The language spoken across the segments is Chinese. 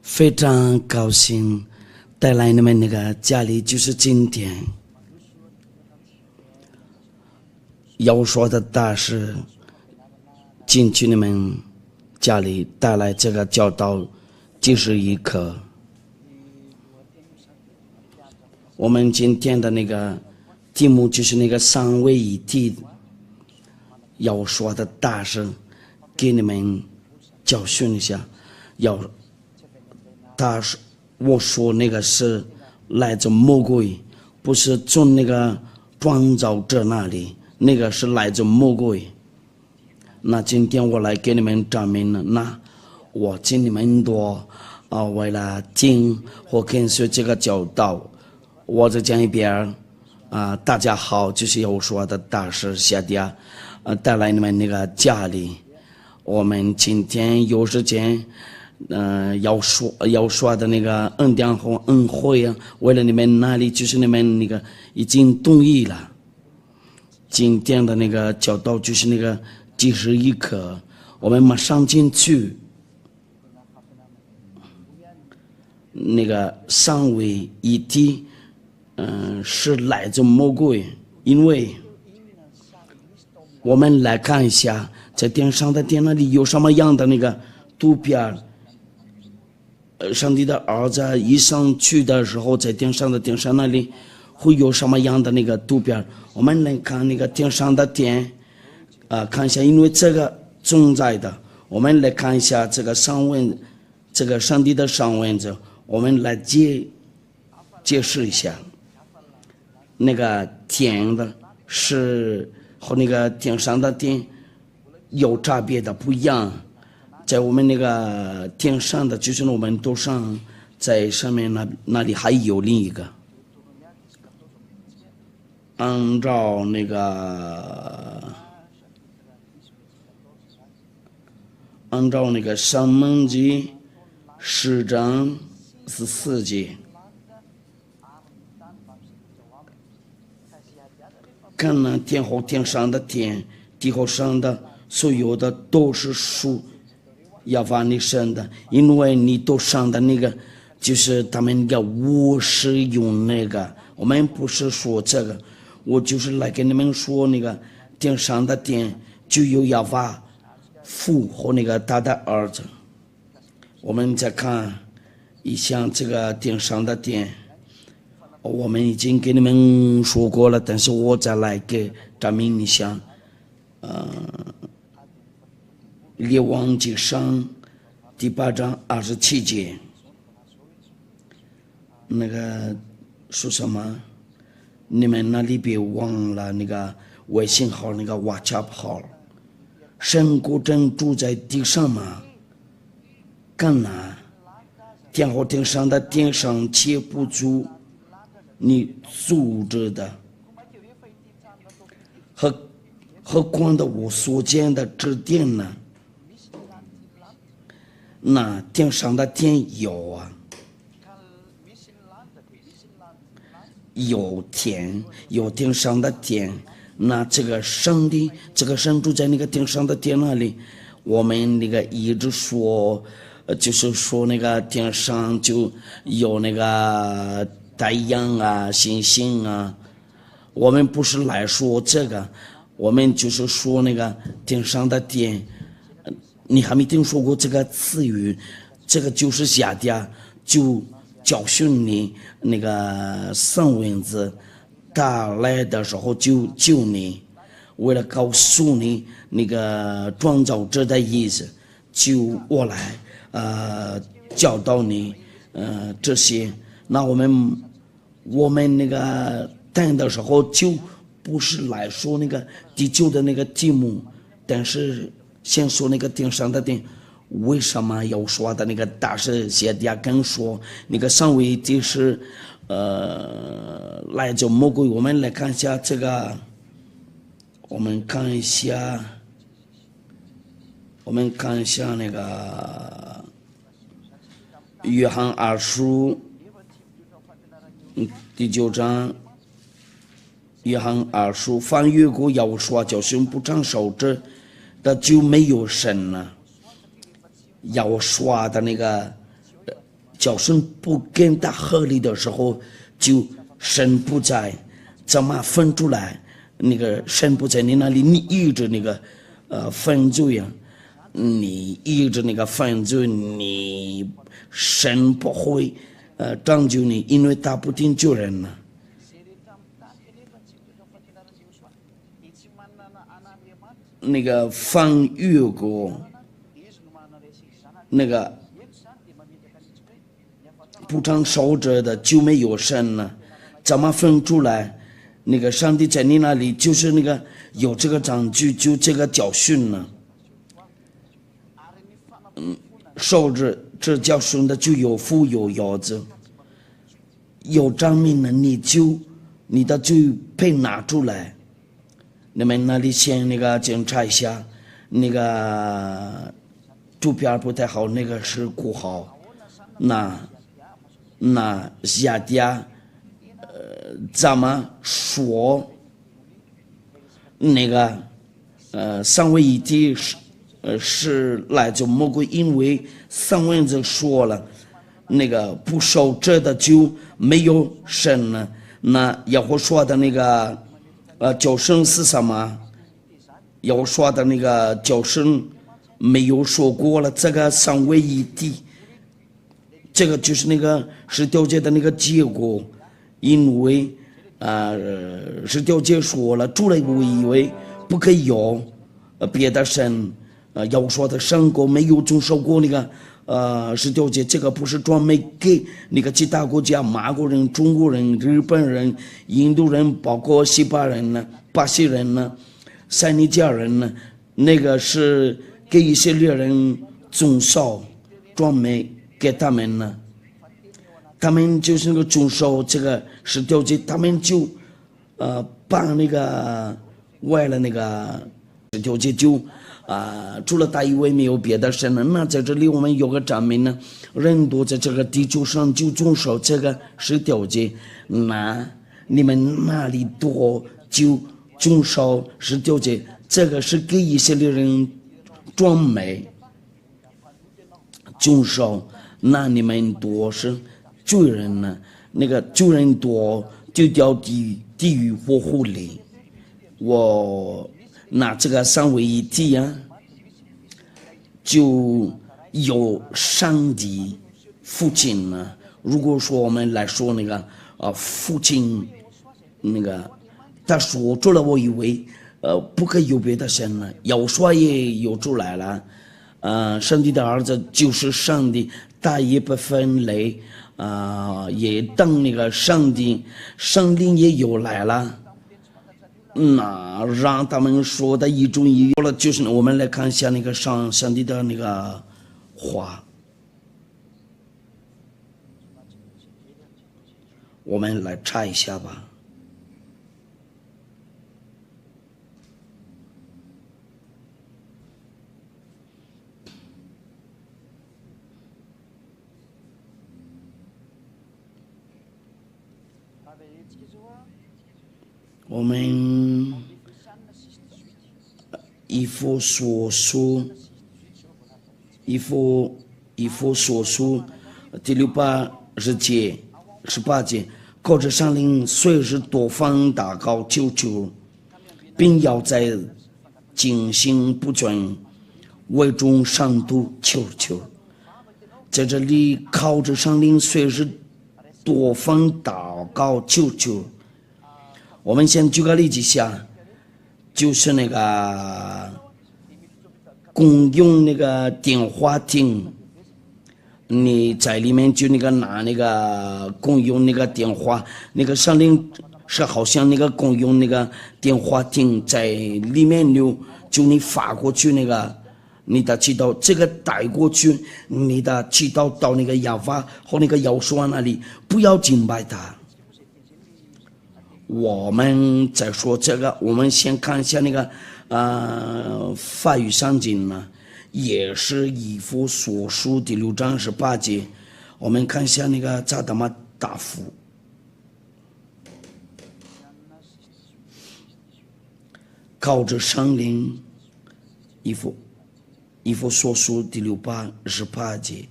非常高兴带来你们那个家里，就是今天要说的大事进去你们家里带来这个教导，就是一课。我们今天的那个题目就是那个三位一体要说的大事，给你们教训一下。我说那个是来自魔鬼，不是从那个创造者那里，那个是来自魔鬼。那今天我来给你们证明了，那我请你们多为了听或跟随这个教导，我再讲一遍大家好，就是要说的大事下跌带来你们那个家里。我们今天有时间要说的那个恩典和恩惠为了你们那里，就是你们那个已经同意了。今天的那个教导就是那个即时一刻，我们马上进去。那个三位一体是来自魔鬼，因为我们来看一下在电上的电那里有什么样的那个图片。上帝的儿子一上去的时候，在天上的天上那里会有什么样的那个图片？我们来看那个天上的天看一下，因为这个存在的，我们来看一下这个这个上帝的上文字，我们来解释一下。那个天的是和那个天上的天有差别的，不一样。在我们那个天上的，就是我们头上，在上面那里还有另一个。按照那个申命记10章14节，看那天和天上的天，地和上的所有的都是属要把你生的，因为你都上的那个就是他们要我是用那个，我们不是说这个，我就是来跟你们说那个天上的天就有要把父和那个他的儿子。我们再看一下这个天上的天，我们已经给你们说过了，但是我再来给证明一下。列王纪上第8章27节，那个说什么？你们那里别忘了那个微信号，那个 WhatsApp 号。神果真住在地上吗？干哪？天和天上的天上且不住你住着的，何况的我所见的这殿呢？那天上的天有有天上的天。那这个上帝，这个神住在那个天上的天那里，我们那个一直说，就是说那个天上就有那个太阳星星我们不是来说这个，我们就是说那个天上的天。你还没听说过这个词语？这个就是下跌，就教训你那个圣文字他来的时候就救你，为了告诉你那个创造者的意思，就我来教导你这些。那我们那个谈的时候就不是来说那个地球的那个题目，但是先说那个天上的天，为什么要说的那个大事写的跟说那个上位即是来自魔鬼。我们来看一下这个，我们看一下那个约翰2书第9章。约翰2书，凡越过要说教训不长守者的就没有神了。要说的那个叫声不跟他合力的时候，就神不在，怎么分出来？那个神不在你那里，你依着那个分罪呀，你依着那个分罪，你神不会拯救你，因为他不听救人呢。那个放越过那个不常守着的就没有神了，怎么分出来？那个上帝在你那里就是那个有这个证据，就这个教训呢。守着这教训的就有福有腰子，有证明了你的罪被拿出来。你们那里先那个检查一下，那个图片不太好，那个是不好。那下底怎么说？那个三位一体是来自魔鬼，因为三位子说了，那个不守这的就没有神了。那要我说的那个教声是什么？要说的那个教声没有说过了，这个三位一体，这个就是那个十条诫的那个结果，因为十条诫说了，主了我以为不可以有别的神，要说的神国没有遵守过那个十条诫，这个不是专门给那个其他国家，马国人、中国人、日本人、印度人，包括西班牙人呢、巴西人呢、塞尼加人呢，那个是给以色列人遵守，专门给他们呢。他们就是那个遵守这个十条诫，他们就把那个为了那个十条诫就除了他以外没有别的神了。那在这里我们有个证明呢，人多在这个地球上就遵守这个十条诫，那你们哪里多就遵守十条诫，这个是给以色列人专门遵守，那你们多是罪人呢？那个罪人多就掉地狱或狐狸。我拿这个三位一体就有上帝父亲呢。如果说我们来说那个父亲，那个他说出了，我以为不可以有别的神呢，要说也有出来了。上帝的儿子就是上帝，他也不分类。也等那个上帝也有来了，那让他们说的一种一了，就是我们来看一下那个上帝的那个话，我们来查一下吧。我们以弗所书第18节，靠着圣灵随时多方祷告求求，并要在警醒不倦为众上督求求。在这里靠着圣灵随时多方祷告求求。我们先举个例子下，就是那个公用那个电话亭，你在里面就那个拿那个公用那个电话，那个上面是好像那个公用那个电话亭在里面就你发过去那个你的祈祷，这个带过去你的祈祷到那个哑巴和那个摇手那里，不要敬拜他。我们再说这个，我们先看一下那个法语圣经呢，也是以弗所书第6章18节，我们看一下那个扎达玛大夫，靠着圣灵，以弗所书第6章18节，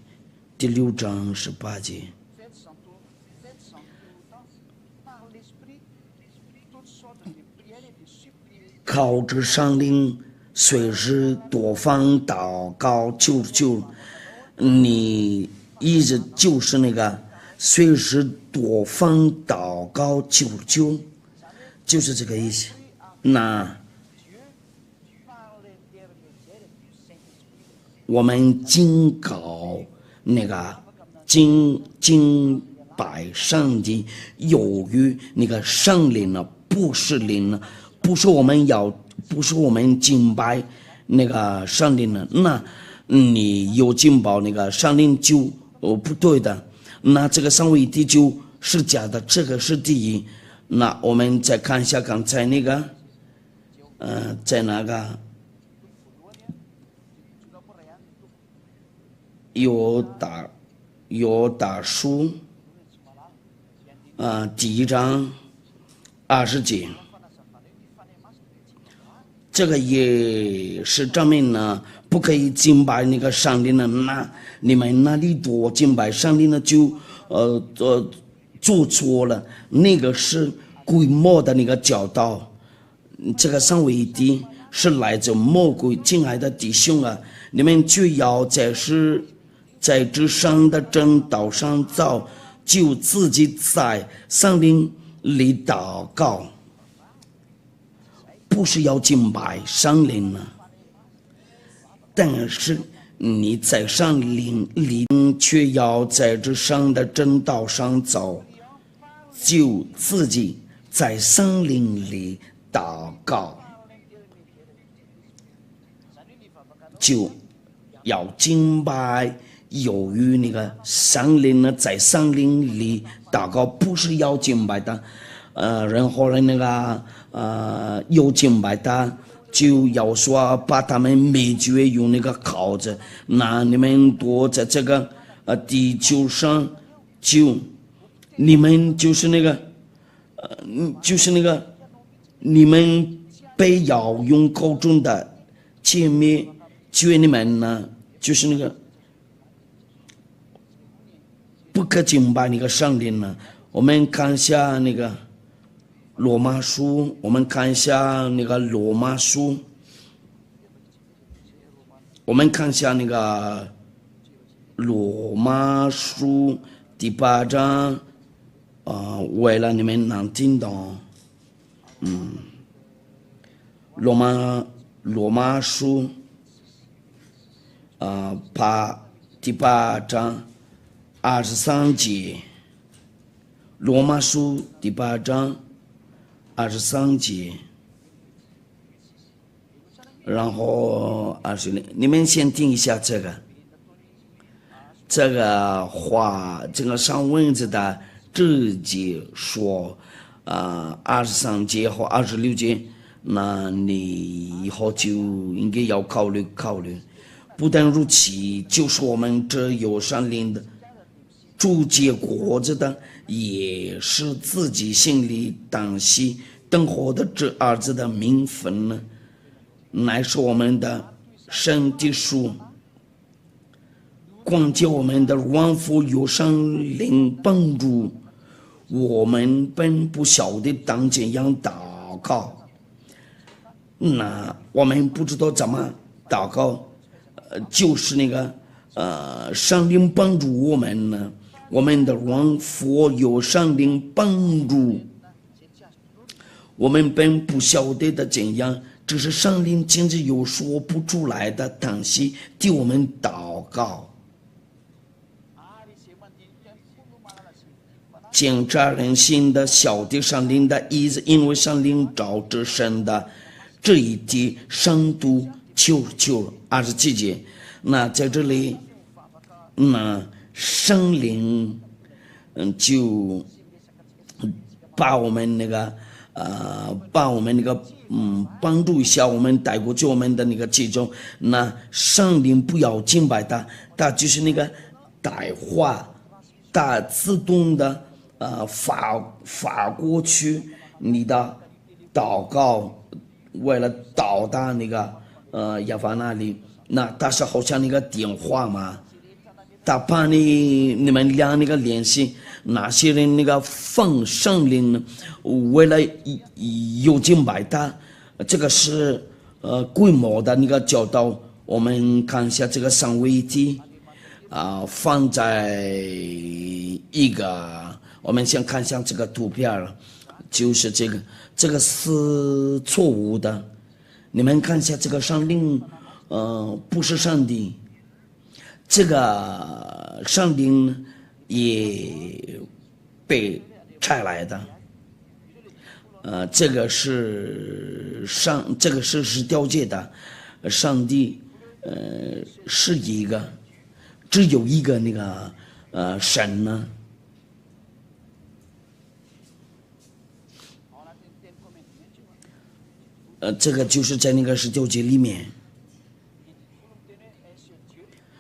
第6章18节。靠着上灵，随时多方祷告求救。你一直就是那个随时多方祷告求救，就是这个意思。那我们警告那个敬拜上帝，由于那个圣灵呢，不是灵呢，不是我们敬拜那个上帝呢，那你有敬拜那个上帝就不对的，那这个三位一体就是假的，这个是第一。那我们再看一下刚才那个，在那个有大书第1章20节，这个也是证明呢，不可以敬拜那个上帝呢。那你们那里多敬拜上帝呢，就做错了，那个是鬼魔的那个教导。这个三位一体是来自魔鬼，亲爱的弟兄啊，你们就要在这上的正道上走，就自己在上帝里祷告，不是要敬拜上灵呢，但是你在上灵里却要在这上的正道上走，就自己在上灵里祷告，就要敬拜。由于那个上灵呢，在上灵里祷告，不是要敬拜的，然后呢那个有敬拜的，就要说把他们灭绝，用那个铐子。那你们多在这个地球上，就你们就是那个你们被要用口中的诫灭绝你们呢，就是那个。不可敬拜那个上帝呢？我们看一下那个罗马书，我们看一下那个罗马书，我们看一下那个罗马书第8章，为了你们能听懂，罗马书，第8章。23节，罗马书第8章23节，然后20，你们先听一下这个话，这个上文字的直接说，23节和26节，那你以后就应该要考虑。不但如此，就是我们这有上灵的。主结果子的，也是自己心里当惜等候的这儿子的名分呢，乃是我们的身体属，光借我们的王父有上灵帮助，我们本不晓得当怎样祷告，那我们不知道怎么祷告，就是那个上灵帮助我们呢。我们的王父有上灵帮助，我们本不晓得的怎样，只是上灵简直有说不出来的东西替我们祷告。检查人心的晓得上灵的意思，因为上灵照着神的这一题上度求27节。那在这里，圣灵，就把我们那个，帮助一下我们带过去我们的那个其中。那圣灵不要敬拜他就是那个带话，他自动的发过去你的祷告，为了到达那个亚法那里，那他是好像那个电话嘛。他把你们俩那个联系，那些人那个奉圣灵，为了有敬拜他，这个是规模的那个教导。我们看一下这个三位一体放在一个，我们先看一下这个图片，就是这个是错误的。你们看一下这个圣灵，不是上帝。这个圣灵也被拆来的，这个是十条诫的，上帝是一个，只有一个那个神呢。这个就是在那个十条诫里面。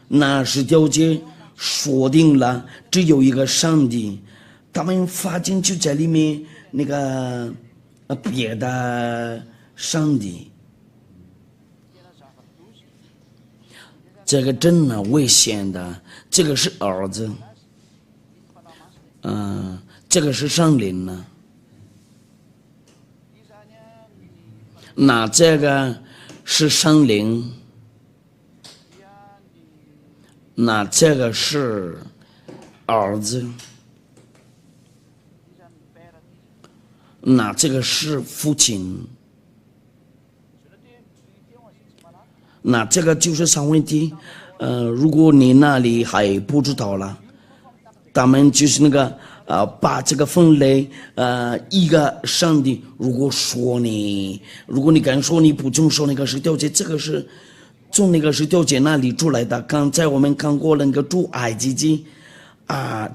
那十条诫说定了只有一个上帝，他们发进去在里面那个别的上帝，这个真的危险的。这个是儿子，这个是圣灵呢。那这个是圣灵。那这个是儿子，那这个是父亲，那这个就是三位一体。如果你那里还不知道了，他们就是那个把这个分类一个上帝。如果你敢说你不遵守那个十条诫，这个是从那个十条诫那里出来的。刚才我们看过那个出埃及记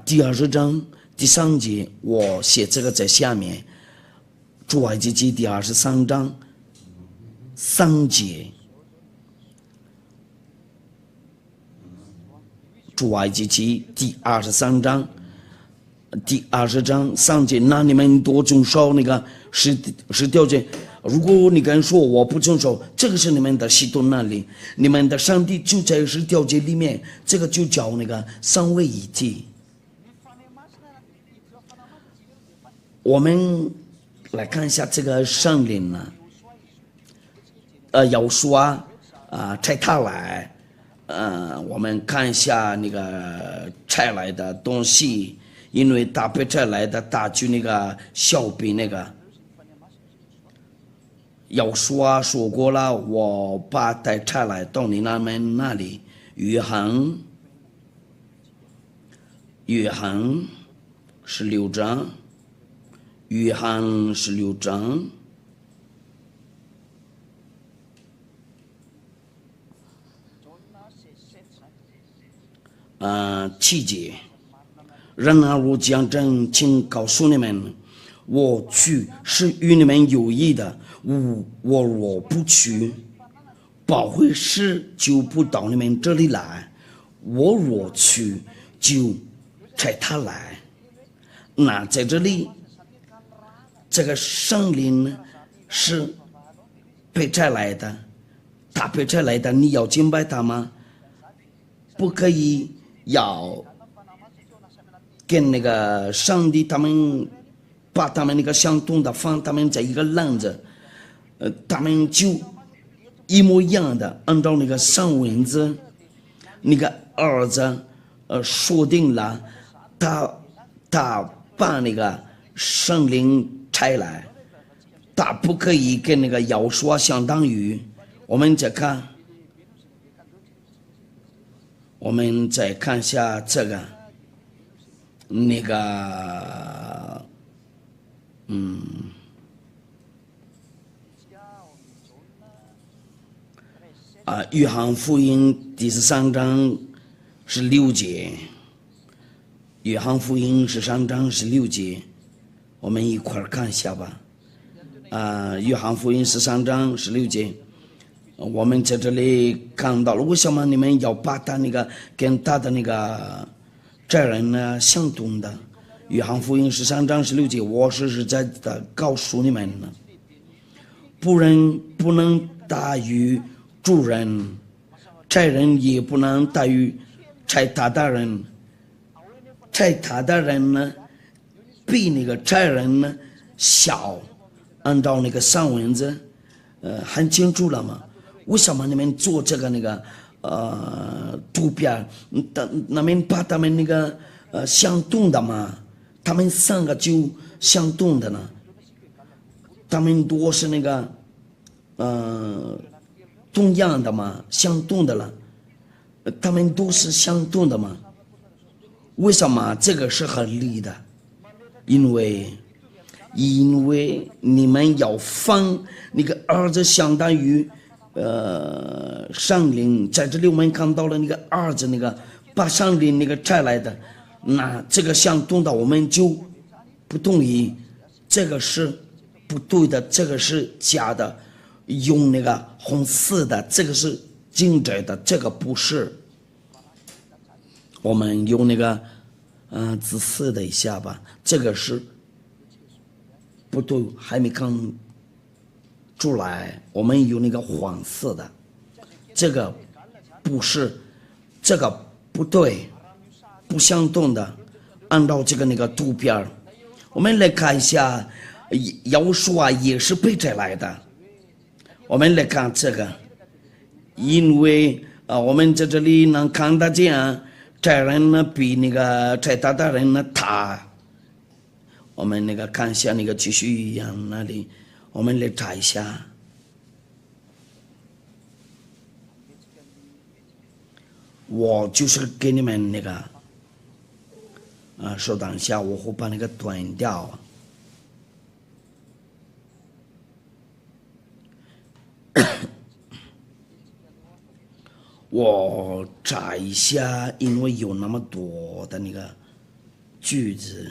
第20章第3节，我写这个在下面。出埃及记第23章3节，出埃及记第23章第20章3节，那你们多遵守那个十条诫。如果你敢说我不遵守，这个是你们的系统那里，你们的上帝就在十条诫里面，这个就叫那个三位一体。我们来看一下这个圣灵呢，有说拆他来，我们看一下那个拆来的东西，因为他被拆来的，他就那个小比那个。有说过了，我把带拆来到你们那里。约翰16章，约翰16章7节。然而我讲真，请告诉你们，我去是与你们有益的。我若不去，保惠师就不到你们这里来；我若去，就差他来。那在这里，这个圣灵是被差来的，他被差来的，你要敬拜他吗？不可以要跟那个上帝他们把他们那个相同的放他们在一个篮子。他们就一模一样的，按照那个上文字，那个儿子说定了，他把那个圣灵拆来，他不可以跟那个要说相当于。我们再看一下这个那个约翰福音第13章16节，约翰福音13章16节，我们一块儿看一下吧。约翰福音13章16节，我们在这里看到了，为什么你们要把他那个跟他的那个债人呢相同的？约翰福音13章16节，我是实在的告诉你们呢，不能大于主人，债人也不能大于拆他的人呢，比那个拆人呢小。按照那个上文字，很清楚了嘛？为什么你们做这个那个图片，那们把他们那个相同的嘛？他们三个就相同的呢？他们都是那个同样的嘛？相同的了，他们都是相同的嘛？为什么这个是合理的？因为你们要放那个儿子，相当于上灵，在这里我们看到了那个儿子那个把上灵那个拆来的，那这个相同的我们就不同意，这个是不对的，这个是假的，用那个红色的，这个是精致的，这个不是。我们用那个紫色的一下吧，这个是不对，还没看出来。我们有那个黄色的，这个不是，这个不对，不相同的。按照这个那个图片，我们来看一下，要说也是被摘来的。我们来看这个，因为我们在这里能看得见，摘人呢比那个摘他的人呢大。我们那个看一下那个继续一样那里，我们来查一下。我就是给你们那个稍等一下，我会把那个断掉。我查一下，因为有那么多的那个句子。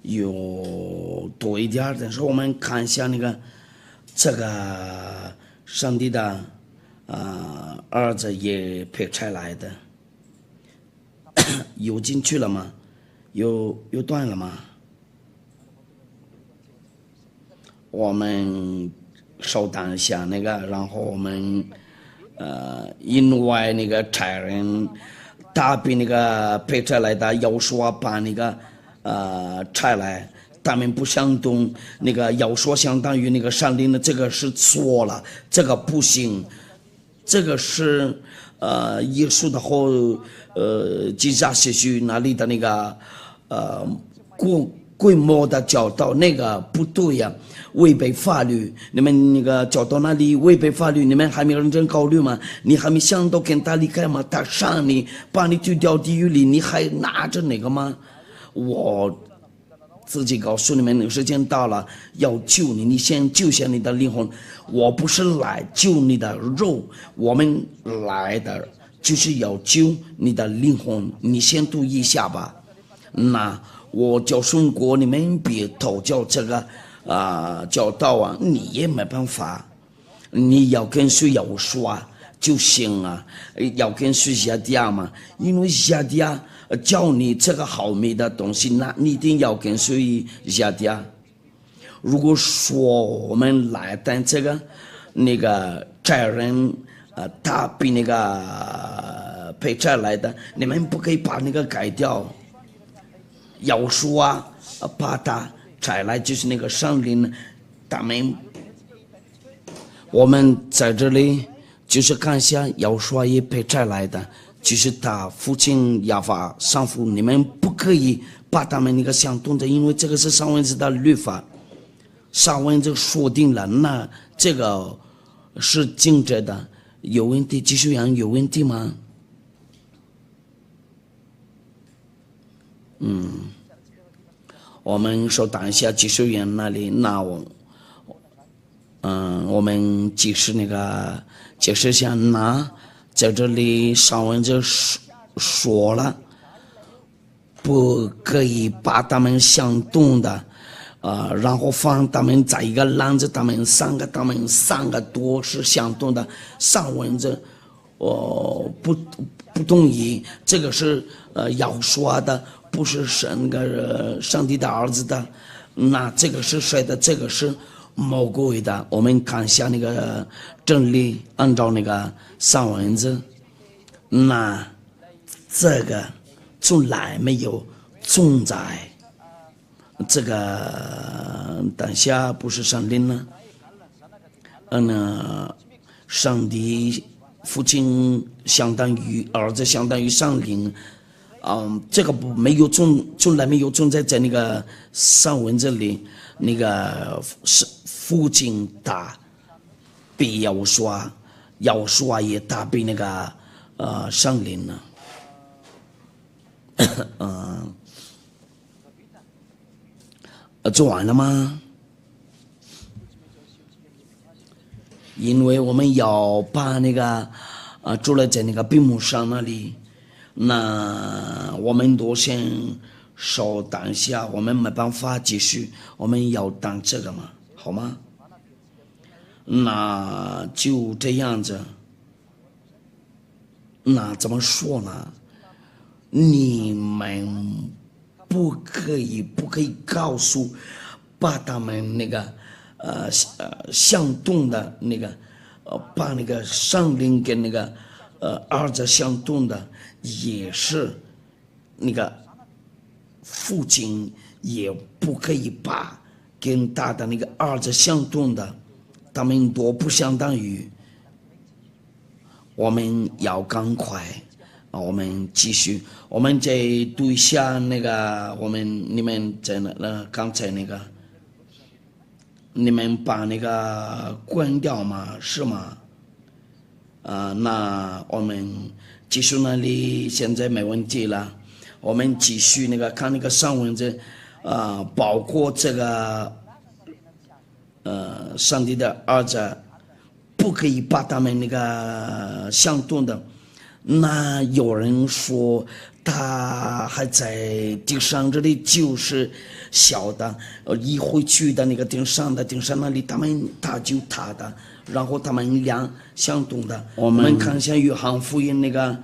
有多一点，但是我们看一下那个这个上帝的儿子也配拆来的，有进去了吗？有断了吗？我们稍等一下那个，然后我们因为那个差人他比那个配拆来的要说把那个拆来，他们不相同，那个要说相当于那个山林的，这个是错了，这个不行，这个是耶稣的后基萨写序那里的那个规模的教导，那个不对呀，违背法律。你们那个教导那里违背法律，你们还没认真考虑吗？你还没想到跟他离开吗？他杀你，把你丢掉地狱里，你还拿着那个吗？我自己告诉你们，那个时间到了，要救你，你先救下你的灵魂。我不是来救你的肉，我们来的就是要救你的灵魂。你先读一下吧。那我教顺过，你们别偷教这个教导啊，你也没办法。你要跟随要说就行啊，要跟随亚迪亚嘛，因为亚迪亚教你这个好美的东西，那你一定要跟随亚迪亚。如果说我们来但这个那个债人他比那个配债来的，你们不可以把那个改掉。要说把他拆来，就是那个上林，他们我们在这里就是看一下，要说也配拆来的，就是他父亲亚法上父，你们不可以把他们那个相同的，因为这个是上文字的律法，上文字说定了，那这个是精致的，有问题，技术上有问题吗？我们稍等一下技术员那里，那我们解释那个解释一下，那在这里上文就说了，不可以把他们相同的然后放他们在一个篮子，他们三个都是相同的，上文就不同意，这个是要说的不是那个上帝的儿子的，那这个是谁的？这个是魔鬼的。我们看一下那个真理，按照那个上文字，那这个从来没有存在。这个等下不是上灵呢？上帝父亲相当于儿子，相当于上灵。这个没有从来没有存在在那个上文这里。那个是父亲打比yahu书啊也打比那个上灵呢。做完了吗？因为我们要把那个住了在那个屏幕上那里，那我们都先稍等一下，我们没办法继续，我们要等这个嘛，好吗？那就这样子。那怎么说呢？你们不可以告诉把他们那个相动的那个把那个上灵跟那个儿子相动的，也是那个父亲也不可以把跟他的那个儿子相动的，他们都不相当于。我们要赶快我们继续，我们再读一下那个你们在刚才那个，你们把那个关掉吗？是吗？那我们继续那里现在没问题了，我们继续那个看那个上文字，包括这个上帝的儿子不可以把他们那个相动的。那有人说他还在地上，这里就是小的，一回去的那个顶上那里他就他的，然后他们俩相动的。我们看一下约翰福音那个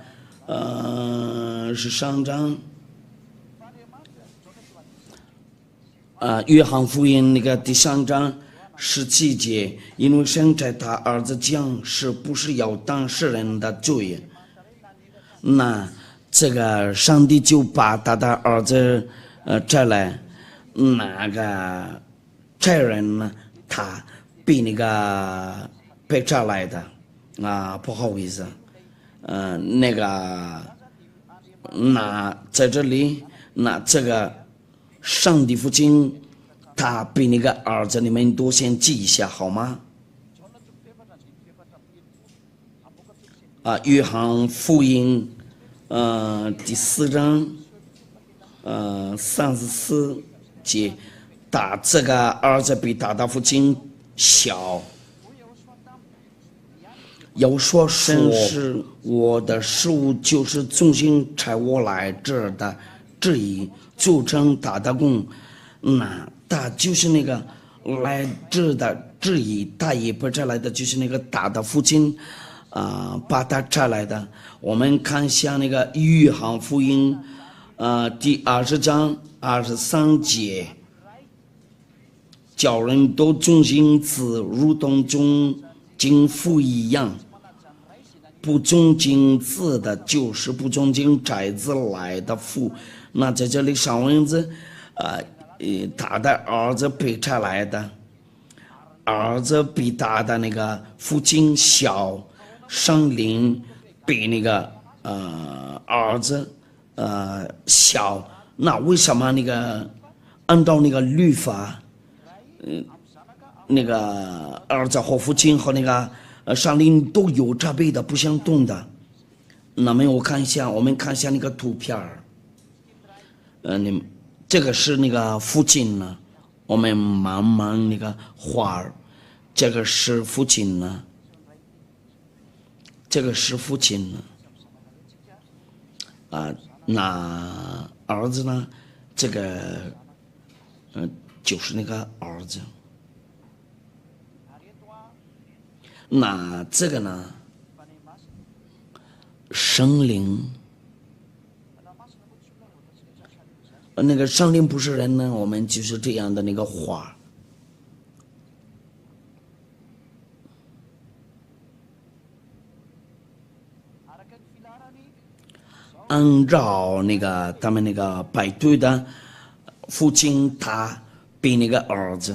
13章，约翰福音那个第3章17节，因为神在他儿子降世不是要当世人的罪。那这个上帝就把他的儿子摘来，那个摘人呢，他比那个被摘来的不好意思，那个那在这里，那这个上帝父亲他比那个儿子，你们都先记一下好吗？约翰福音第4章34节，他这个儿子比他的父亲小。要说是我的食物就是重新差我来这儿的旨意，组成他的工，那他就是那个来这的旨意，他也不摘来的就是那个他的父亲把他摘来的。我们看一下那个约翰福音第20章23节，叫人都忠心子如同忠敬父一样，不忠敬子的就是不忠敬摘子来的父。那在这里上文字他的儿子被摘来的，儿子比他的那个父亲小，上灵比那个儿子小。那为什么那个按照那个律法那个儿子和父亲和那个上灵都有这辈的不相同的？那么我们看一下那个图片这个是那个父亲呢，我们慢慢那个画这个是父亲呢，这个是父亲呢，那儿子呢？这个就是那个儿子。那这个呢？圣灵，那个上灵不是人呢，我们就是这样的那个花。按照那个他们那个排队的父亲，他比那个儿子，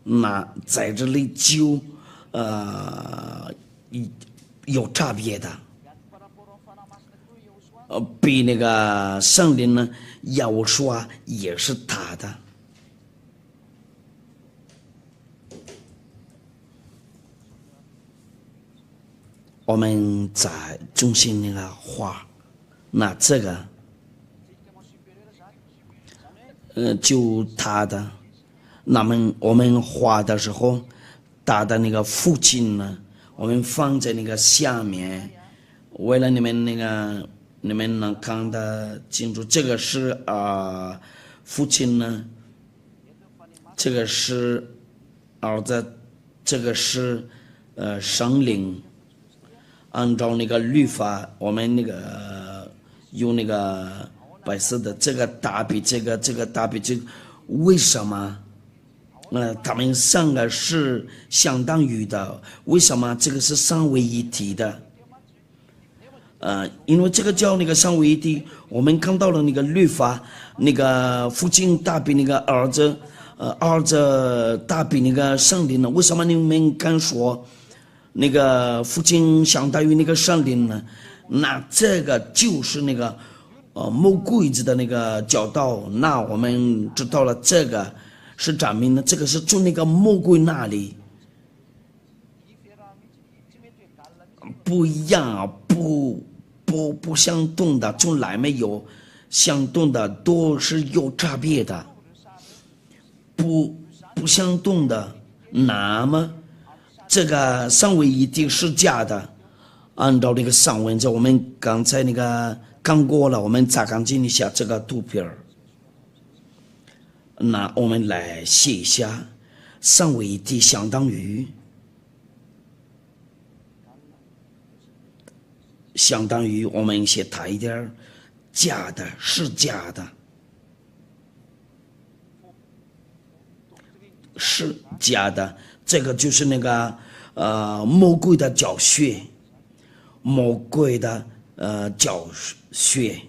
那在这里就有差别的。比那个圣灵呢，要说也是他的。我们在中心那个画，那这个，就他的，那么我们画的时候，他的那个父亲呢，我们放在那个下面，为了你们能看得清楚，这个是父亲呢，这个是儿子，这个是圣灵。按照那个律法，我们那个用那个白色的这个大比这个大比这个，为什么？他们三个是相当于的，为什么这个是三位一体的？因为这个叫那个三位一体，我们看到了那个律法，那个父亲大比那个儿子，儿子大比那个圣灵呢？为什么你们敢说？那个父亲相当于那个圣灵呢，那这个就是那个魔鬼子的那个教导，那我们知道了这个是证明的，这个是从那个魔鬼那里不一样，不相同的，从来没有相同的，都是有差别的，不相同的，那么。这个三位一体是假的，按照那个上文字，我们刚才那个看过了，我们再看一下这个图片。那我们来写一下，三位一体相当于我们写大一点，假的是假的，是假的。这个就是那个魔鬼的教学，魔鬼的教学，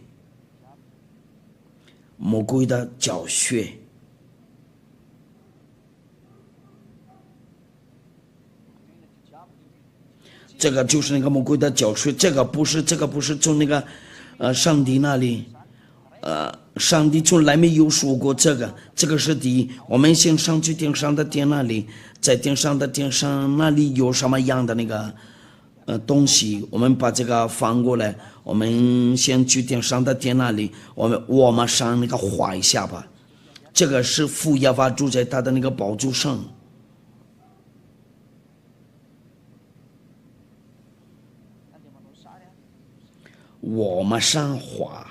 魔鬼的教学。这个就是那个魔鬼的教学，这个不是从那个上帝那里，上帝从来没有说过这个是第一。我们先上去天上的天那里，在天上的天上那里有什么样的那个东西，我们把这个翻过来，我们先去天上的天那里，我们上那个画一下吧。这个是父耶和华住在他的那个宝座上。我们上画。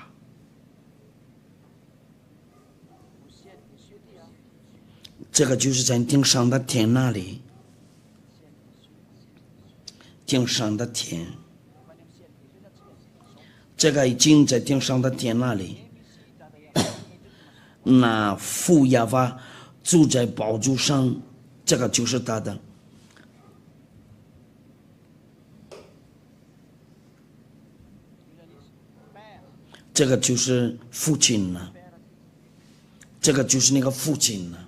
这个就是在天上的天那里，天上的天，这个已经在天上的天那里。那父耶和华住在宝座上，这个就是他的。这个就是父亲了，这个就是那个父亲了。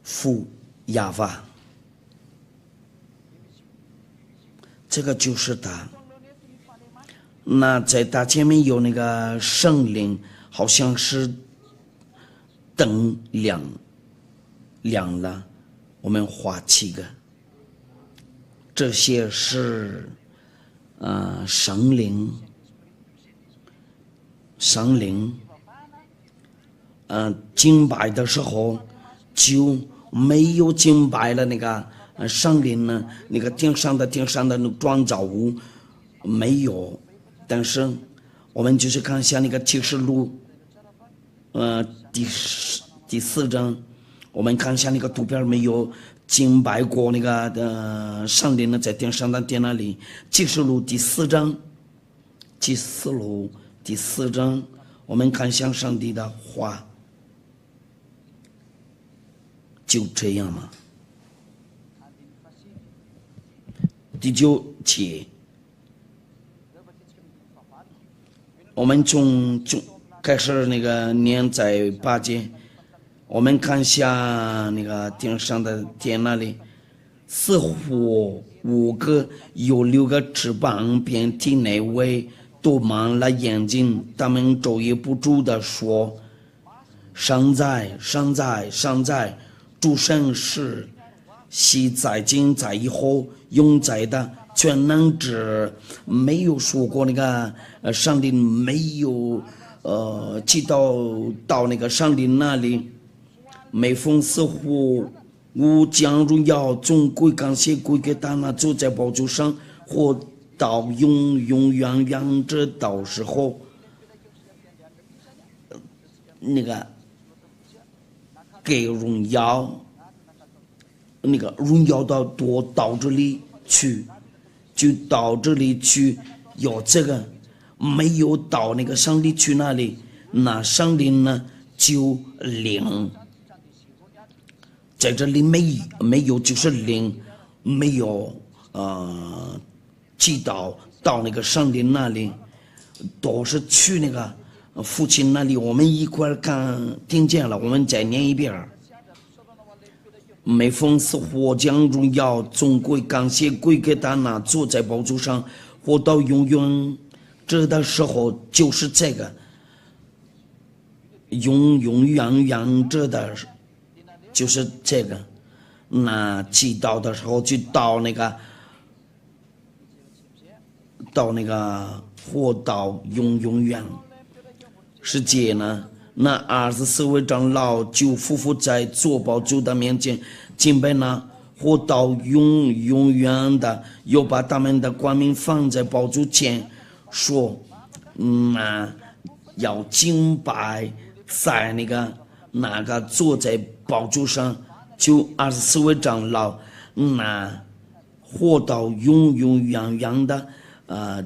父耶和华，这个就是他。那在他前面有那个圣灵，好像是灯亮了。我们画7个，这些是圣灵，敬拜的时候就没有敬拜了那个圣灵呢，那个天上的那创造物没有。但是我们就是看一下那个启示录第4章，我们看一下那个图片，没有敬拜过那个圣灵呢，在天上的天那里。启示录第4章启示录第4章，我们看向上帝的话，就这样吗？第9节，我们从开始那个念在8节，我们看下那个顶上的殿那里，似乎5个有6个翅膀，遍体内外都满了眼睛，他们昼夜不住地说：上在，上在，上在！主神是昔在今在以后永在的全能者。没有说过那个上帝没有记到那个上帝那里，每逢似乎我将荣耀总归感谢归给他那坐在宝座上或到永永远远这到时候，那个给荣耀，那个荣耀到这里去，就到这里去。有这个没有到那个上帝去那里，那上帝呢就灵，在这里没有就是灵，没有记到那个上帝那里，都是去那个父亲那里。我们一块听见了，我们再念一遍。每逢似乎将荣耀总归感谢归给他那坐在宝座上活到永远这的时候，就是这个永永远远这的，就是这个。那记到的时候就到那个活到永永远。10节呢，那24位长老就匍匐在坐宝座的面前敬拜那活到永永远的，又把他们的冠冕放在宝座前，说要敬拜在那个坐在宝座上，就24位长老活到永永远远的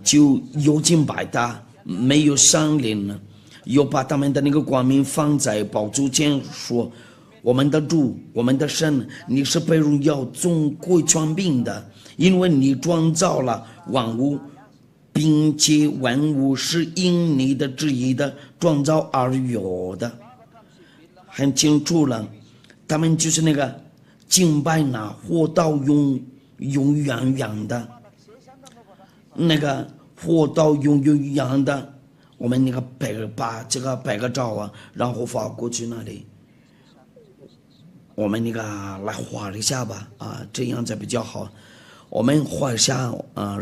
就有敬拜他，没有上灵了。又把他们的那个冠冕放在宝座前，说：我们的主，我们的神，你是被荣耀总归权柄的，因为你创造了万物，并且万物是因你的旨意的创造而有的。很清楚了，他们就是那个敬拜那活到永永远远的，那个活到永永远远的。我们那个把这个摆个照啊，然后发过去那里，我们那个来画一下吧，这样才比较好。我们画一下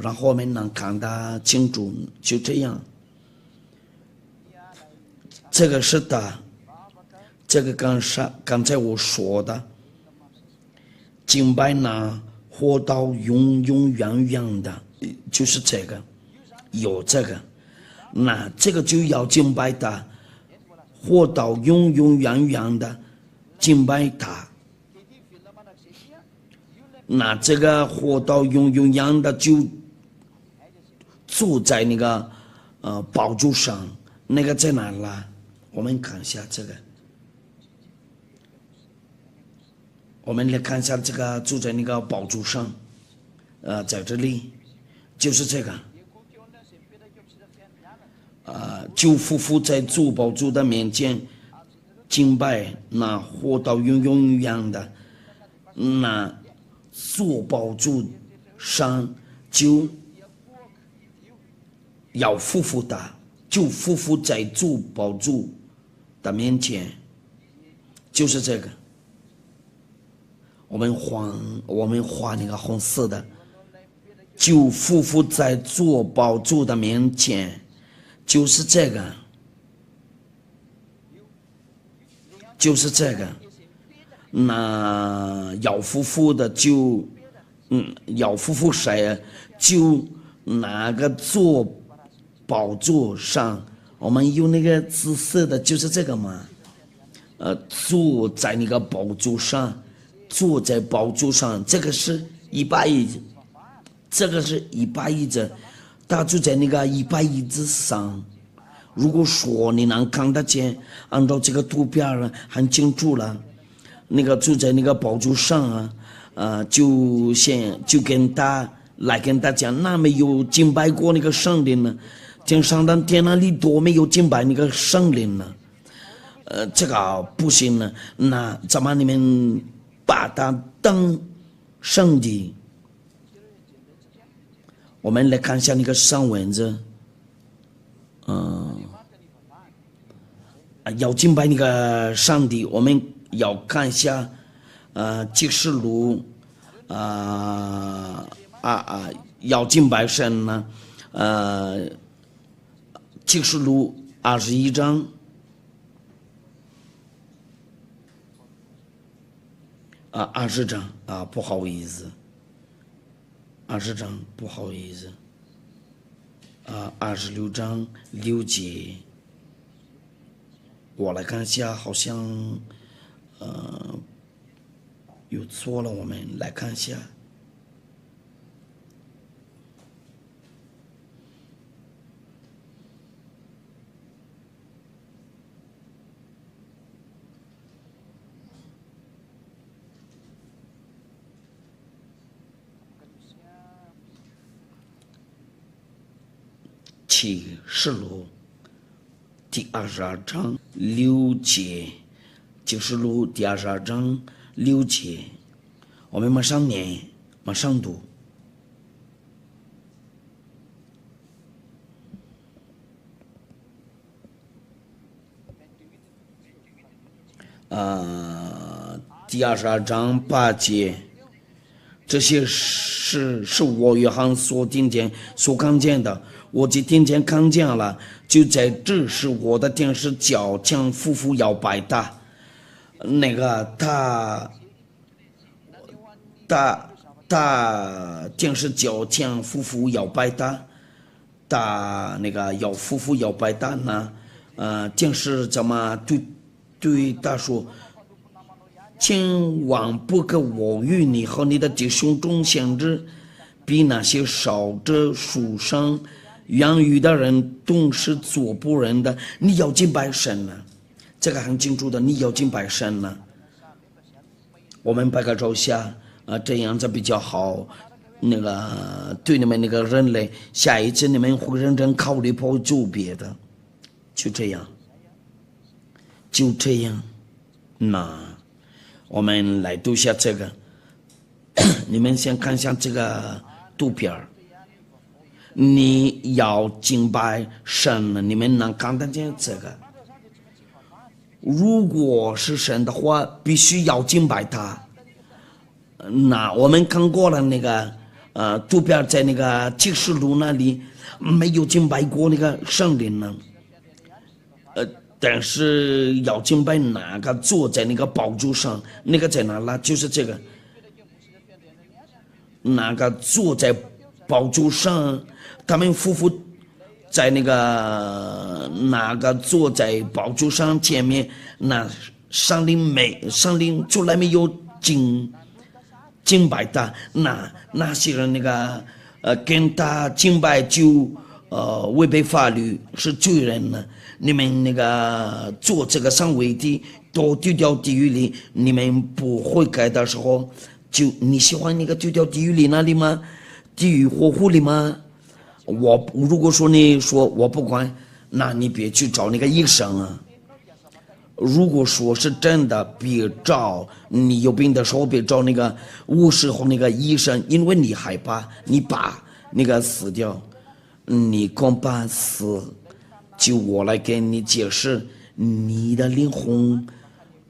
然后我们能看得清楚，就这样。这个是的，这个刚才我说的，敬拜那活到永永远远的，就是这个，有这个。那这个就要敬拜他，活到永永远远的敬拜他。那这个活到永永远远的就坐在那个宝座上，那个在哪啦？我们看一下这个，我们来看一下这个坐在那个宝座上，在这里就是这个。就匍匐在主宝座的面前敬拜那活到永永远的，那坐宝座上就要匍匐的，就匍匐在主宝座的面前，就是这个。我们画那个红色的，就匍匐在主宝座的面前。就是这个，就是这个。那要匍匐的就，要匍匐谁？就那个坐宝座上，我们有那个紫色的，就是这个嘛。坐在那个宝座上，坐在宝座上，这个是100亿，这个是100亿的。他就在那个100椅子上。如果说你能看得见，按照这个图片很清楚了，那个就在那个宝座上就跟他讲，那没有敬拜过那个圣灵呢？天上的天那里多没有敬拜那个圣灵呢？这个不行呢。那咱们你们把它当圣的。我们来看一下那个上文字，要敬拜那个上帝，我们要看一下，启示录，要敬拜神呢，启示录21章，20章不好意思，20章不好意思，26章6节，我来看一下，好像有错了，我们来看一下。启示录第22章6节，启示录第22章6节，我们马上念，马上读。第22章8节，这些是我约翰所听见、所看见的。我就听见看见了，就在这时我的电视脚将夫妇摇摆的，那个他电视脚将夫妇摇摆的，那个要夫妇摇摆的呢，电视怎么对他说，千万不可我与你和你的弟兄中限制，比那些烧着树上养育的人都是做不人的。你要敬拜神呢，这个很清楚的，你要敬拜神呢。我们摆个照下这样子比较好。那个对你们那个人类，下一次你们会认真考虑不做别的，就这样。那我们来读下这个，你们先看一下这个图片。你要敬拜神，你们能看得见这个。如果是神的话，必须要敬拜他。那我们看过了那个图片，在那个启示录那里没有敬拜过那个圣灵呢。但是要敬拜哪个坐在那个宝座上，那个在哪了？就是这个，那个坐在宝座上，他们夫妇在那个坐在宝座上前面，那上灵从来没有敬拜他，那些人那个跟他敬拜就违背法律，是罪人呢。你们那个做这个上位的都丢掉地狱里，你们不悔改的时候，就你喜欢那个丢掉地狱里那里吗？地狱火湖里吗？如果说你说我不管，那你别去找那个医生啊。如果说是真的，别找，你有病的时候别找那个护士和那个医生，因为你害怕你把那个死掉，你恐怕死。就我来跟你解释，你的灵魂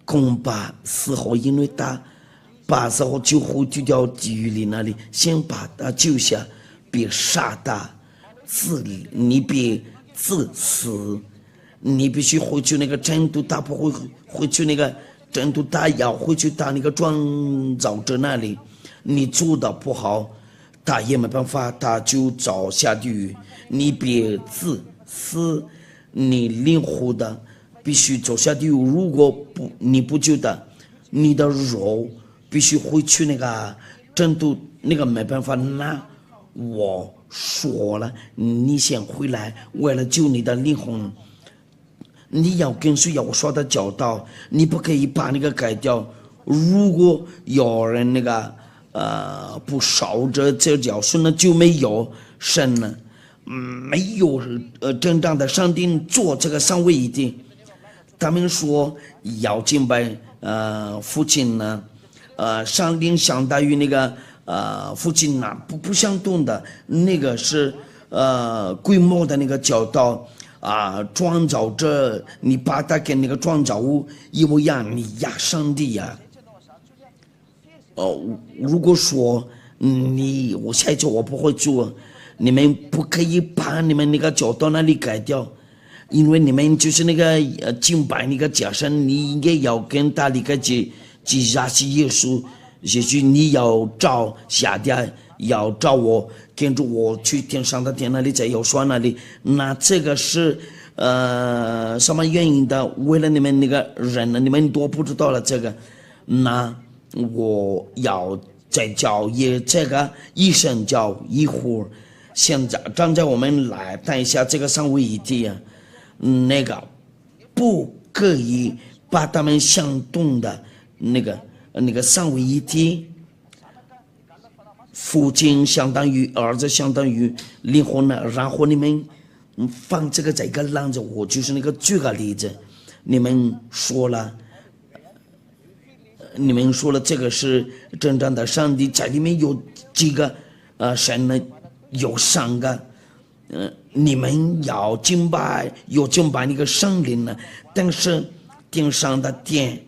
恐怕死后，因为他把死后就会丢掉地狱里那里，先把他救下，别杀他，你别自私，你必须回去那个真督，他不会回去那个真督，他要回去他那个创造者那里，你做的不好，他也没办法，他就找下地狱，你别自私。你灵活的必须走下地狱，如果你不救的，你的肉必须回去那个真督，那个没办法。那我说了，你先回来，为了救你的灵魂，你要跟随我说的教导，你不可以把那个改掉。如果有人那个不烧着这教训呢，就没有神呢，没有真正的上帝做这个三位一体。他们说要敬拜父亲呢，上帝相当于那个父亲呢，不相同的那个是规模的那个教导创造者，你把它跟那个创造物一模一样，你压上帝呀。如果说我下一次我不会做，你们不可以把你们那个教导那里改掉，因为你们就是那个敬拜那个假神，你应该要跟他那个去认识耶稣，也许你要找下殿，要找我，跟着我去天上的殿那里，在有说那里，那这个是什么原因的？为了你们那个人呢，你们都不知道了这个，那我要再叫这个医生叫一会儿，现在站在我们来谈一下这个三位一体啊，那个不可以把他们相同的那个三位一体，父亲相当于儿子相当于灵魂呢，然后你们放这个在一个篮子，我就是那个举个例子，你们说了这个是真正的上帝，在里面有几个神呢？有3个，你们要敬拜那个圣灵呢，但是天上的殿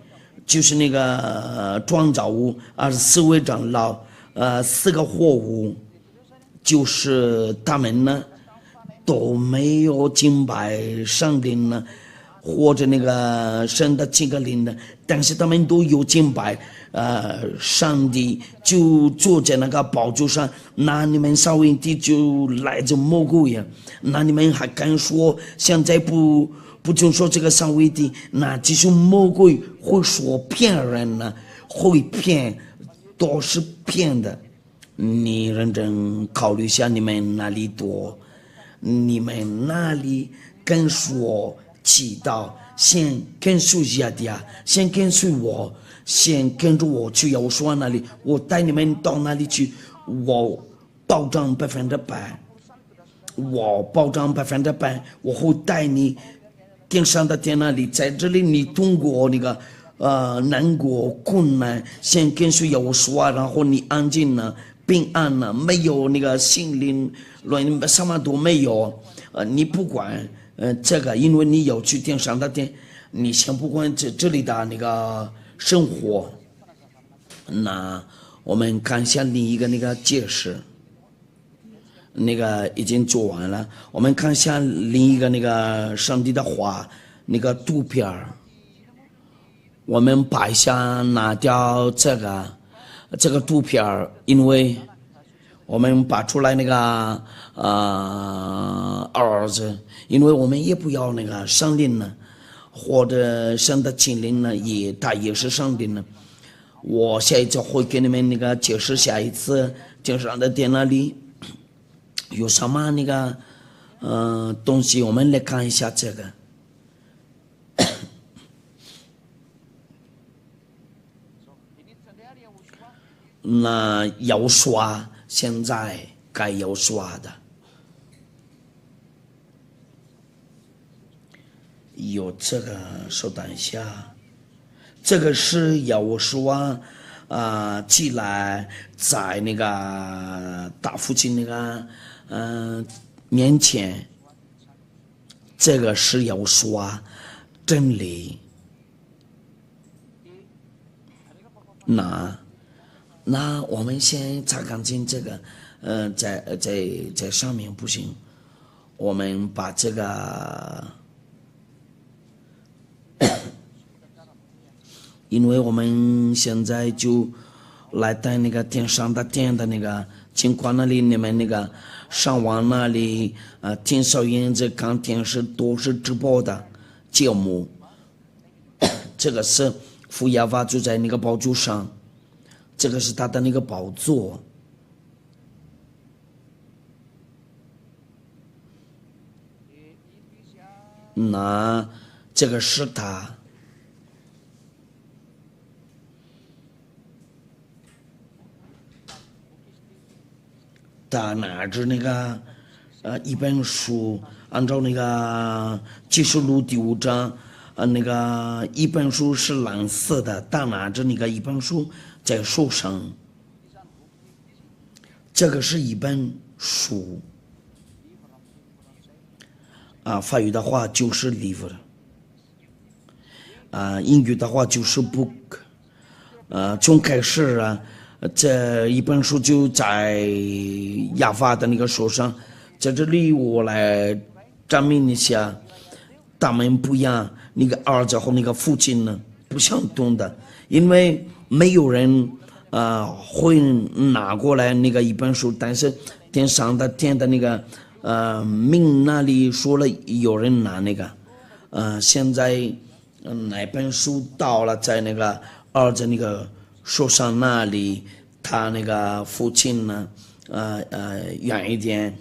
就是那个创造物，24位长老，4个活物，就是他们呢都没有敬拜圣灵呢，或者那个神的几个灵呢，但是他们都有敬拜上帝，就坐在那个宝座上，那你们三位一体就来自魔鬼呀，那你们还敢说现在不就说这个三位一体，那就是魔鬼会说骗人呢，会骗，都是骗的。你认真考虑一下，你们哪里多，你们哪里跟说祈祷，先跟随下的呀，先跟随我，先跟着我去要说那里，我带你们到那里去，我保证100%，我保证100%，我会带你天上的天那里，在这里你通过那个难过困难，先跟随我说，然后你安静了，平安了，没有那个心灵乱，什么都没有，你不管这个，因为你要去天上的天，你先不管这里的那个生活。那我们看一下另一个那个解释，那个已经做完了。我们看一下另一个那个上帝的话，那个图片，我们把一下拿掉这个图片，因为我们把出来那个儿子，因为我们也不要那个上灵呢，或者神的精灵呢，他也是上灵呢。我下一次会给你们那个解释，下一次天上的电脑里有什么那个东西，我们来看一下这个。那要刷，现在该要刷的有这个，稍等一下，这个是要刷起来在那个大父亲那个面前，这个是要刷真理。那我们先擦干净这个，在上面不行，我们把这个，因为我们现在就来在那个天上的天的那个情况那里，你们那个上网那里听小燕子看电视都是直播的节目，这个是福亚娃就在那个宝座上。这个是他的那个宝座，那这个是他。他拿着那个一本书，按照那个启示录第5章，那个一本书是蓝色的，他拿着那个一本书在手上，这个是一本书，法语的话就是 livre，英语的话就是 book，从开始这一本书就在亚法的那个手上，在这里我来证明一下，他们不一样，那个儿子和那个父亲呢不相同的，因为没有人会拿过来那个一本书，但是天上的天的那个命那里说了有人拿那个，现在那本书到了在那个儿子那个手上那里，他那个父亲呢，远一点，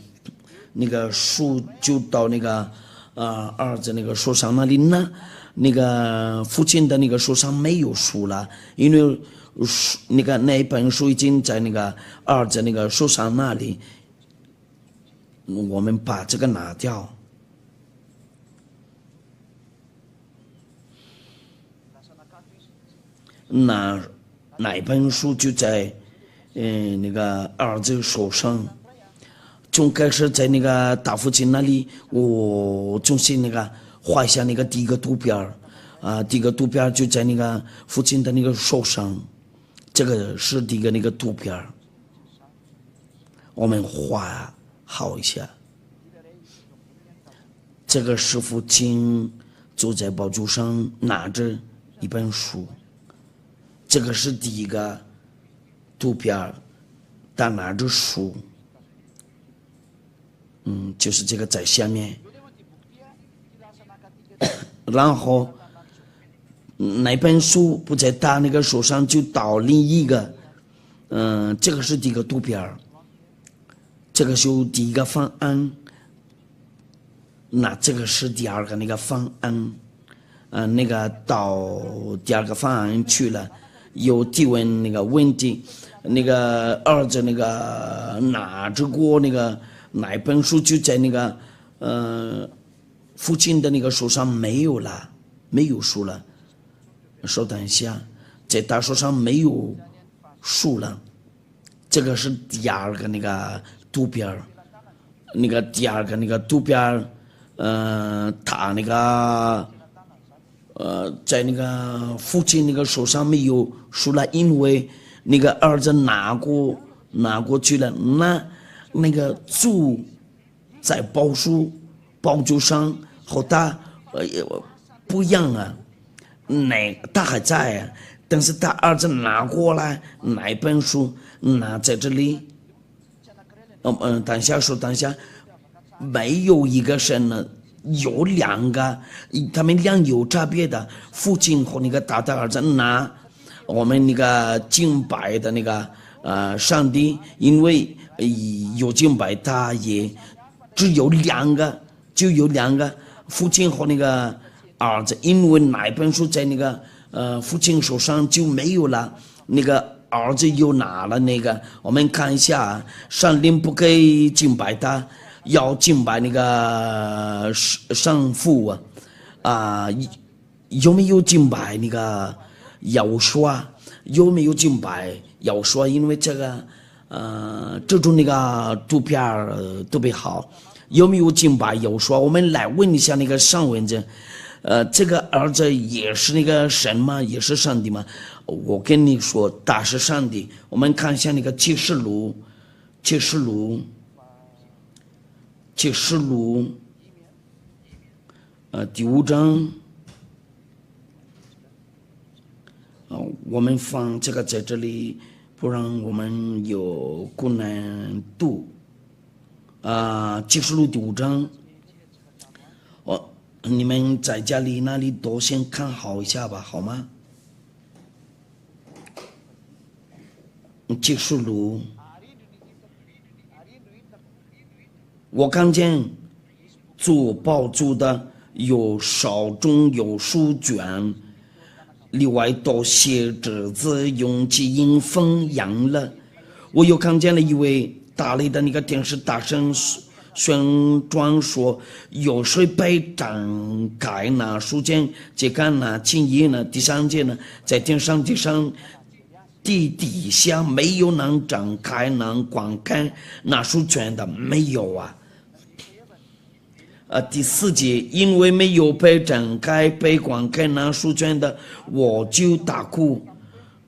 那个书就到那个儿子那个手上那里呢，那个父亲的那个手上没有书了，因为那本书已经在那个儿子那个手上那里，我们把这个拿掉。那本书就在那个儿子手上，从开始在那个大父亲那里，我重新那个画一下那个第一个图片第一个图片就在那个父亲的那个手上，这个是第一个那个图片，我们画好一下。这个是父亲坐在宝座上拿着一本书。这个是第一个图片，他拿着书，就是这个在下面，然后那本书不在他那个手上，就到另一个，这个是第一个图片，这个是第一个方案，那这个是第二个那个方案，那个到第二个方案去了。有提问那个问题，那个儿子那个拿着过那本书就在那个父亲的那个手上没有了，没有书了。稍等一下，在他手上没有书了。这个是第二个那个图片，那个第二个那个图片，他那个。在那个父亲那个手上没有书了，因为那个儿子拿过去了，那个主在宝座上和他不一样他还在但是他儿子拿过来那本书拿在这里，等下说，没有一个神呢。有两个，他们俩有差别的，父亲和那个大的儿子拿我们那个敬拜的那个上帝，因为有敬拜，他也只有两个，父亲和那个儿子，因为那本书在那个父亲手上就没有了，那个儿子又拿了那个，我们看一下，上帝不给敬拜他。要敬拜那个圣父有没有敬拜那个有说有没有敬拜有说，因为这个这种那个图片特别好，有没有敬拜有说？我们来问一下那个上文者，这个儿子也是那个神吗？也是上帝吗？我跟你说，他是上帝。我们看一下那个启示录。启示录第5章，我们放这个在这里，不然我们有困难度。启示录第5章，你们在家里那里都先看好一下吧，好吗？启示录。我看见坐宝座的有少中有书卷，另外都写纸子用基因封阳了。我又看见了一位大力的那个电视大声宣传说，有谁被展开呢？书卷揭开呢？今夜呢？第三节呢？在地上底下没有能展开能观看那书卷的没有啊。第四节，因为没有被展开被观看那书卷的，我就大哭。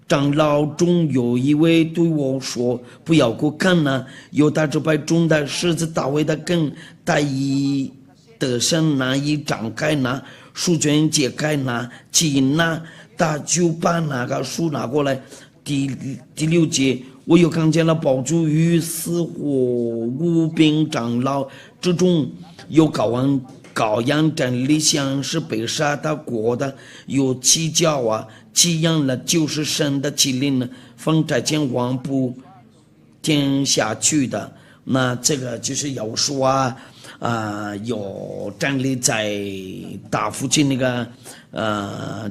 长老中有一位对我说：“不要过看呢，犹大支派中的狮子大卫的根，大意的神那一展开那书卷揭开那记那，他就把那个书拿过来。”第六节，我又看见了宝珠与死火无兵长老之中，有羔羊站立，像是被杀的国的，有犄角啊，寄养了就是神的麒麟呢，风在前往不天下去的。那这个就是要说有站立在大父亲那个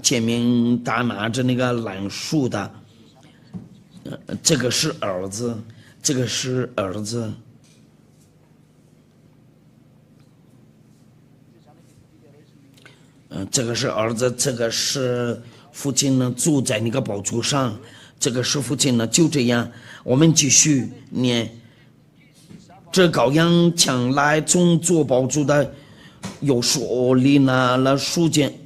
前面，他拿着那个蓝树的。这个是儿子，这个是儿子。这个是儿子，这个是父亲呢，坐在那个宝座上。这个是父亲呢，就这样。我们继续念。这羔羊抢来从坐宝座的，有手里拿了书卷，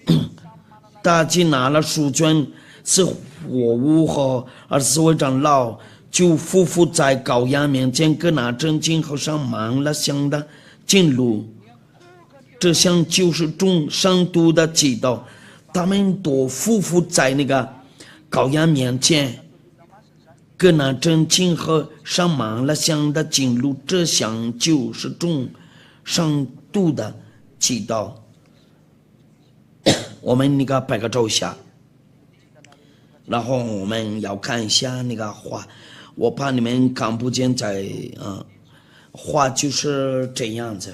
大祭拿了书卷，是火屋和24位长老就匍匐在羔羊面前，各拿真金和上满了香的进入。这像就是众圣徒的祈祷，他们都匍匐在那个羔羊面前，各拿真金和上满了香的进入。这像就是众圣徒的祈祷。我们那个摆个照下，然后我们要看一下那个画，我怕你们看不见画就是这样子。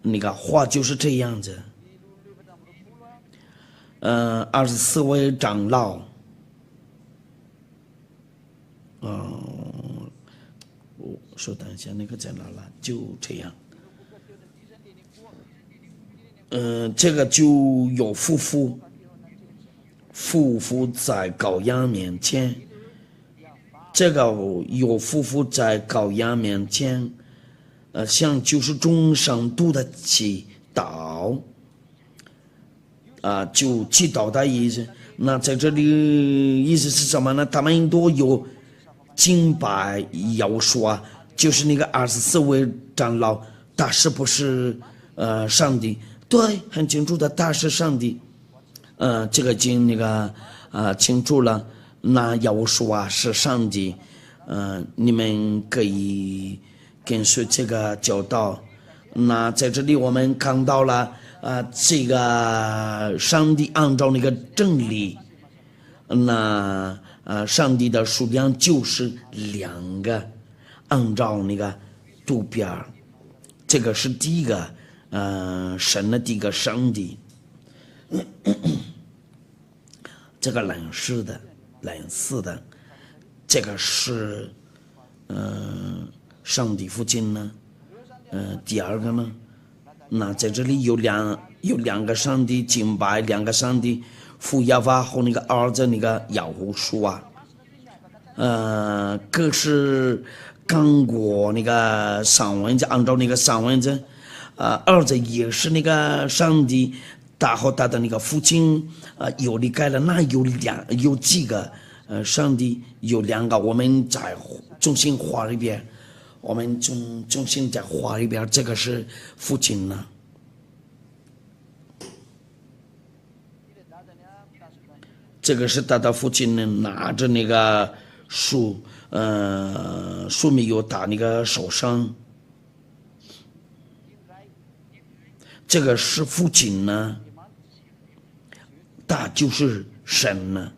那个画就是这样子，24位长老，我说等一下那个在哪了？就这样，这个就有匍匐在羔羊面前，这个有匍匐在羔羊面前。像就是众圣徒的祈祷，就祈祷的意思。那在这里意思是什么呢？他们都有敬拜要说，就是那个24位长老，他是不是上帝？对，很清楚的，他是上帝。这个经那个清楚了。那要说是上帝，你们可以跟随这个教导。那在这里我们看到了这个上帝按照那个真理，那上帝的数量就是2个，按照那个图片，这个是第一个神的第一个上帝。这个蓝色的这个是上帝父亲呢，第二个呢，那在这里有两个上帝敬拜，2个上帝，父亚法和那个儿子那个亚胡书各是刚过那个三文子，按照那个三文子，儿子也是那个上帝，他和他的那个父亲又离开了，那有几个上帝有2个，我们再重新画一遍。我们重新再画一遍，这个是父亲呢，这个是他的父亲呢，拿着那个树没有打那个手上，这个是父亲呢，他就是神呢，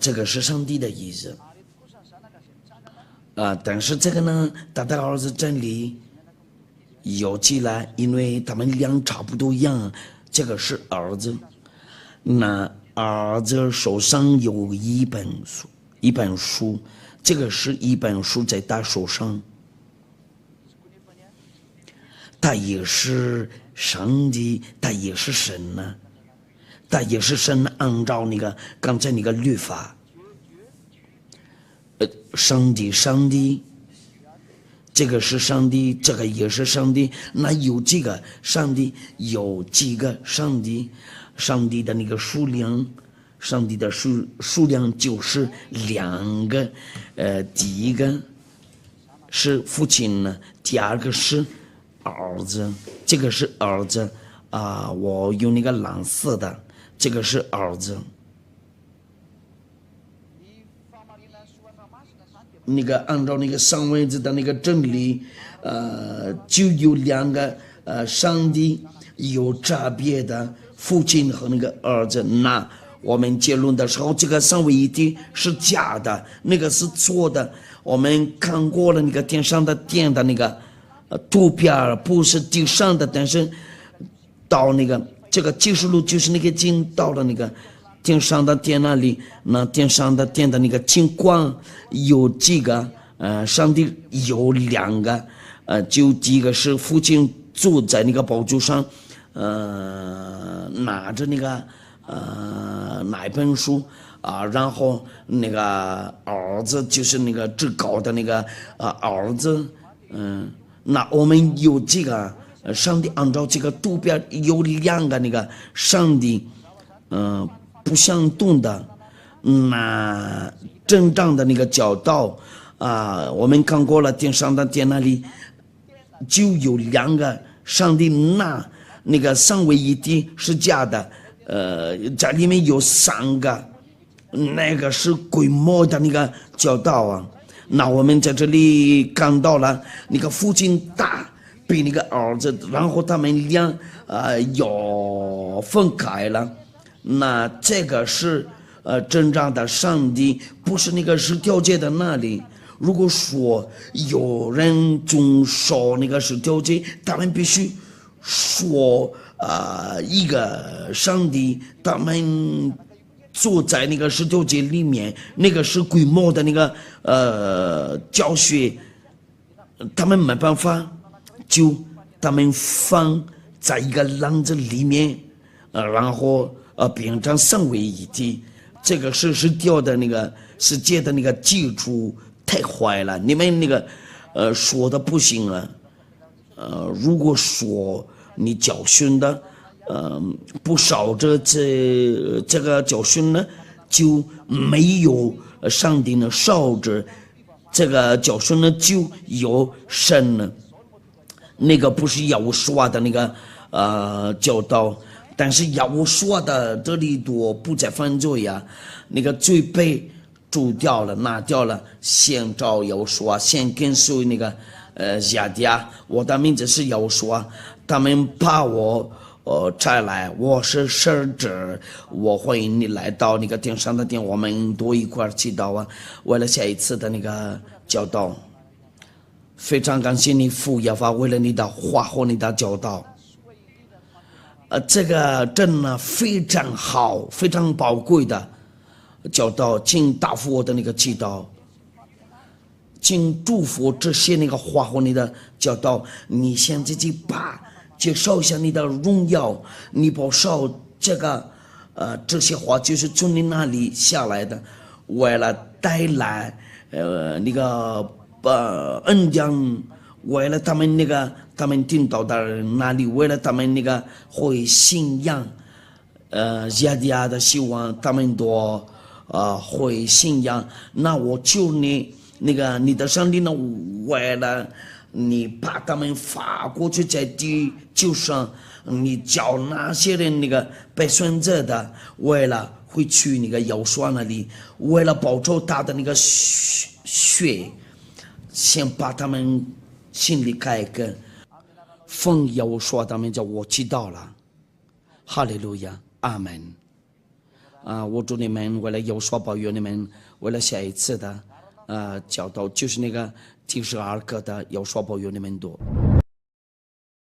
这个是上帝的意思。但是这个呢，他的儿子真理，有记来，因为他们量差不多一样，这个是儿子。那儿子手上有一本书，这个是一本书在他手上，他也是上帝，他也是神呢，他也是神按照那个刚才那个律法，上帝，这个是上帝，这个也是上帝。那有这个上帝，有几个上帝？上帝的那个数量，上帝的数量就是2个。第一个是父亲呢，第二个是儿子。这个是儿子我用那个蓝色的，这个是儿子。那个按照那个上位子的那个真理，就有2个上帝有差别的父亲和那个儿子。那我们结论的时候，这个三位一体是假的，那个是错的。我们看过了那个天上的殿的那个图片，不是地上的，但是到那个这个启示录就是那个经到了那个天上的殿那里，那天上的殿的那个情况有几个？上帝有2个，就第一个是父亲坐在那个宝座上，拿着那个哪一本书然后那个儿子就是那个至高的那个儿子，那我们有这个上帝按照这个图片有2个那个上帝，不相同的那正常的那个教导我们看过了天上的殿那里就有2个上帝，那个三位一体是假的，这里面有3个，那个是规模的那个教导那我们在这里看到了那个父亲大比那个儿子，然后他们俩要分开了。那这个是真正的上帝，不是那个十条诫的那里。如果说有人遵守那个十条诫，他们必须说一个上帝，他们坐在那个十条诫里面，那个是规模的那个教学，他们没办法，就他们放在一个篮子里面，然后变成三位一体。这个是十条的那个世界的那个基础太坏了，你们那个说的不行了。如果说你教训的不照着这个教训呢，就没有上帝呢；照着这个教训呢，就有神呢。那个不是要说的那个教导，但是要说的这里多不再犯罪那个罪被除掉了，拿掉了，先照要说，先跟随那个亚弟我的名字是要说，他们把我摘来，我是使者，我欢迎你来到那个天上的殿，我们都一块祈祷为了下一次的那个教导。非常感谢你父耶和华为了你的话和你的教导，这个真的非常好，非常宝贵的教导，请答复我的那个祈祷，请祝福这些那个话和你的教导。你先自己介绍一下你的荣耀，你报绍这个这些话就是从你那里下来的，为了带来那个恩典，为了他们那个他们听到的人那里，为了他们那个会信仰亚弟的希望，他们都会信仰。那我求你那个你的上帝呢，为了你把他们发过去在地球上，你叫那些人那个被选择的，为了会去那个耶稣那里，为了保守他的那个血，先把他们心里开个奉耶稣他们叫我祈祷了，哈利路亚，阿门。我祝你们为了耶稣保佑你们，为了下一次的教导，就是那个第12个的耶稣保佑你们多。